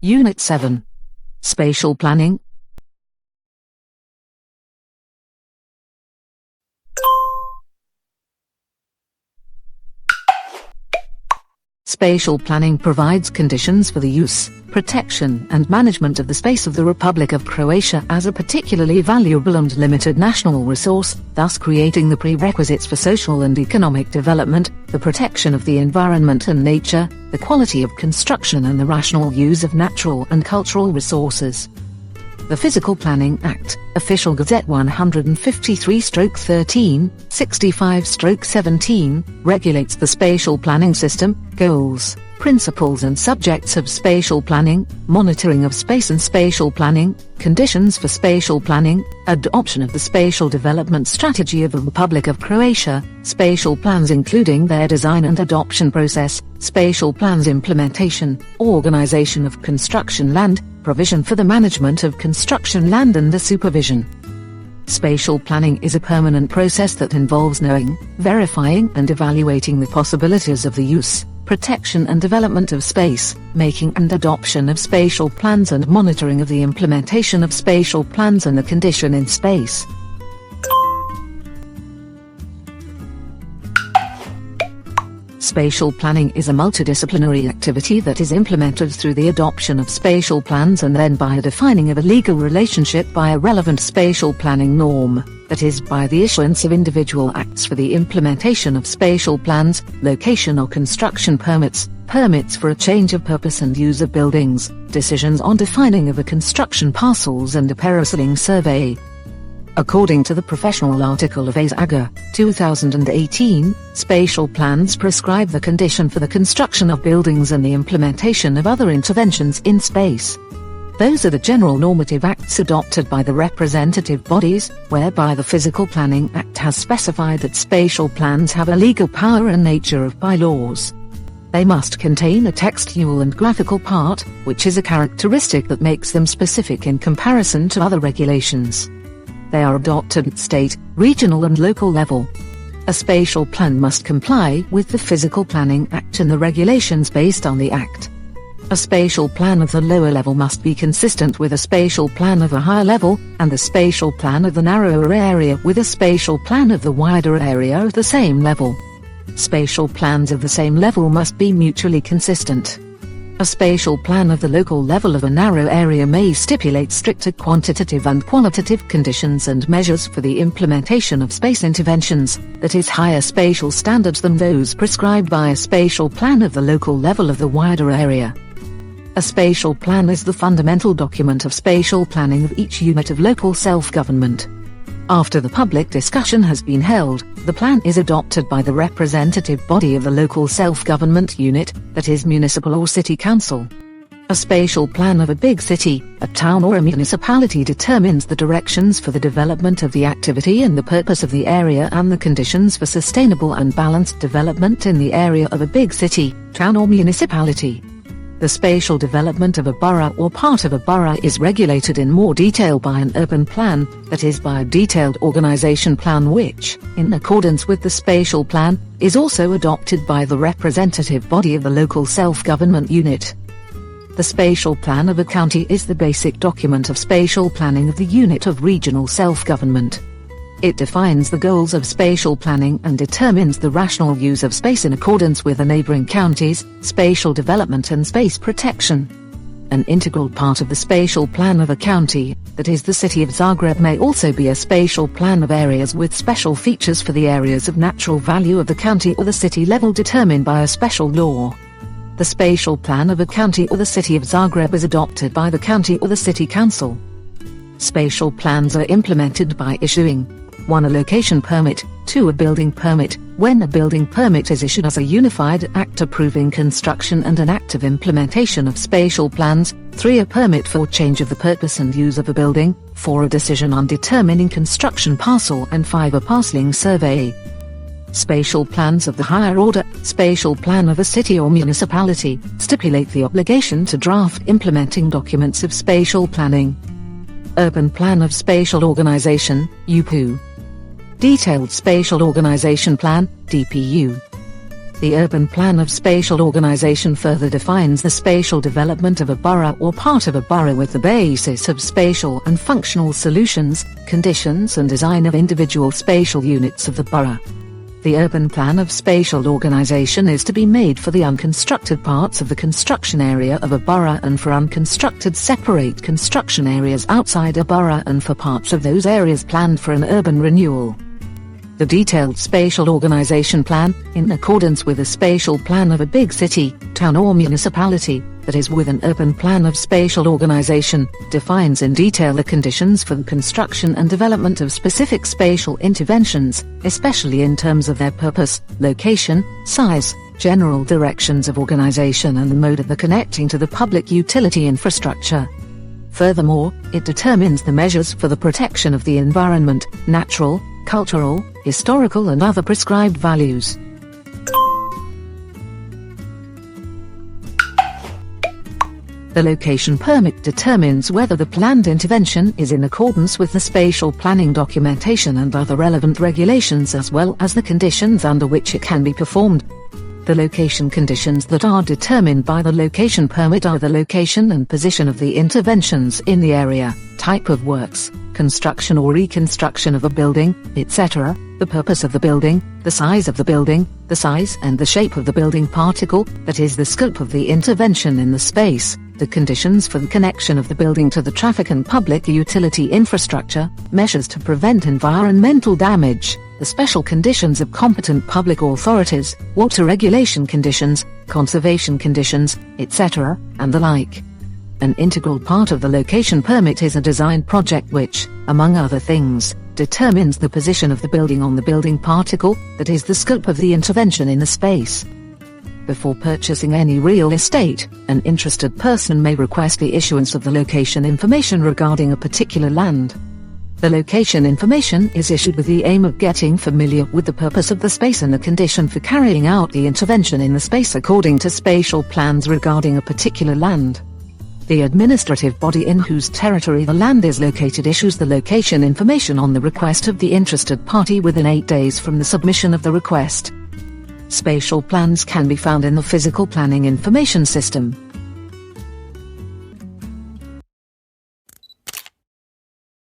Unit 7. Spatial Planning. Spatial planning provides conditions for the use, protection and management of the space of the Republic of Croatia as a particularly valuable and limited national resource, thus creating the prerequisites for social and economic development, the protection of the environment and nature, the quality of construction and the rational use of natural and cultural resources. The Physical Planning Act, Official Gazette 153/13, 65/17, regulates the spatial planning system, goals, principles and subjects of spatial planning, monitoring of space and spatial planning, conditions for spatial planning, adoption of the spatial development strategy of the Republic of Croatia, spatial plans including their design and adoption process, spatial plans implementation, organization of construction land, provision for the management of construction land and the supervision. Spatial planning is a permanent process that involves knowing, verifying and evaluating the possibilities of the use, protection and development of space, making and adoption of spatial plans and monitoring of the implementation of spatial plans and the condition in space. Spatial planning is a multidisciplinary activity that is implemented through the adoption of spatial plans and then by a defining of a legal relationship by a relevant spatial planning norm, that is by the issuance of individual acts for the implementation of spatial plans, location or construction permits, permits for a change of purpose and use of buildings, decisions on defining of a construction parcels and a parceling survey. According to the professional article of ASAGA, 2018, spatial plans prescribe the condition for the construction of buildings and the implementation of other interventions in space. Those are the general normative acts adopted by the representative bodies, whereby the Physical Planning Act has specified that spatial plans have a legal power and nature of bylaws. They must contain a textual and graphical part, which is a characteristic that makes them specific in comparison to other regulations. They are adopted at state, regional and local level. A spatial plan must comply with the Physical Planning Act and the regulations based on the Act. A spatial plan of the lower level must be consistent with a spatial plan of a higher level, and the spatial plan of the narrower area with a spatial plan of the wider area of the same level. Spatial plans of the same level must be mutually consistent. A spatial plan of the local level of a narrow area may stipulate stricter quantitative and qualitative conditions and measures for the implementation of space interventions, that is higher spatial standards than those prescribed by a spatial plan of the local level of the wider area. A spatial plan is the fundamental document of spatial planning of each unit of local self-government. After the public discussion has been held, the plan is adopted by the representative body of the local self-government unit, that is municipal or city council. A spatial plan of a big city, a town or a municipality determines the directions for the development of the activity and the purpose of the area and the conditions for sustainable and balanced development in the area of a big city, town or municipality. The spatial development of a borough or part of a borough is regulated in more detail by an urban plan, that is by a detailed organization plan which, in accordance with the spatial plan, is also adopted by the representative body of the local self-government unit. The spatial plan of a county is the basic document of spatial planning of the unit of regional self-government. It defines the goals of spatial planning and determines the rational use of space in accordance with the neighboring counties, spatial development and space protection. An integral part of the spatial plan of a county, that is the city of Zagreb, may also be a spatial plan of areas with special features for the areas of natural value of the county or the city level determined by a special law. The spatial plan of a county or the city of Zagreb is adopted by the county or the city council. Spatial plans are implemented by issuing 1. A location permit, 2. A building permit, when a building permit is issued as a unified act approving construction and an act of implementation of spatial plans, 3. A permit for change of the purpose and use of a building, 4. A decision on determining construction parcel and 5. A parceling survey. Spatial plans of the higher order, spatial plan of a city or municipality, stipulate the obligation to draft implementing documents of spatial planning. Urban Plan of Spatial Organization, UPU. Detailed Spatial Organization Plan, DPU. The urban plan of spatial organization further defines the spatial development of a borough or part of a borough with the basis of spatial and functional solutions, conditions and design of individual spatial units of the borough. The urban plan of spatial organization is to be made for the unconstructed parts of the construction area of a borough and for unconstructed separate construction areas outside a borough and for parts of those areas planned for an urban renewal. The detailed spatial organization plan, in accordance with a spatial plan of a big city, town or municipality, that is with an urban plan of spatial organization, defines in detail the conditions for the construction and development of specific spatial interventions, especially in terms of their purpose, location, size, general directions of organization and the mode of the connecting to the public utility infrastructure. Furthermore, it determines the measures for the protection of the environment, natural, cultural, historical and other prescribed values. The location permit determines whether the planned intervention is in accordance with the spatial planning documentation and other relevant regulations as well as the conditions under which it can be performed. The location conditions that are determined by the location permit are the location and position of the interventions in the area, type of works, construction or reconstruction of a building, etc., the purpose of the building, the size of the building, the size and the shape of the building particle, that is the scope of the intervention in the space, the conditions for the connection of the building to the traffic and public utility infrastructure, measures to prevent environmental damage, the special conditions of competent public authorities, water regulation conditions, conservation conditions, etc., and the like. An integral part of the location permit is a design project which, among other things, determines the position of the building on the building particle, that is the scope of the intervention in the space. Before purchasing any real estate, an interested person may request the issuance of the location information regarding a particular land. The location information is issued with the aim of getting familiar with the purpose of the space and the condition for carrying out the intervention in the space according to spatial plans regarding a particular land. The administrative body in whose territory the land is located issues the location information on the request of the interested party within 8 days from the submission of the request. Spatial plans can be found in the Physical Planning Information System.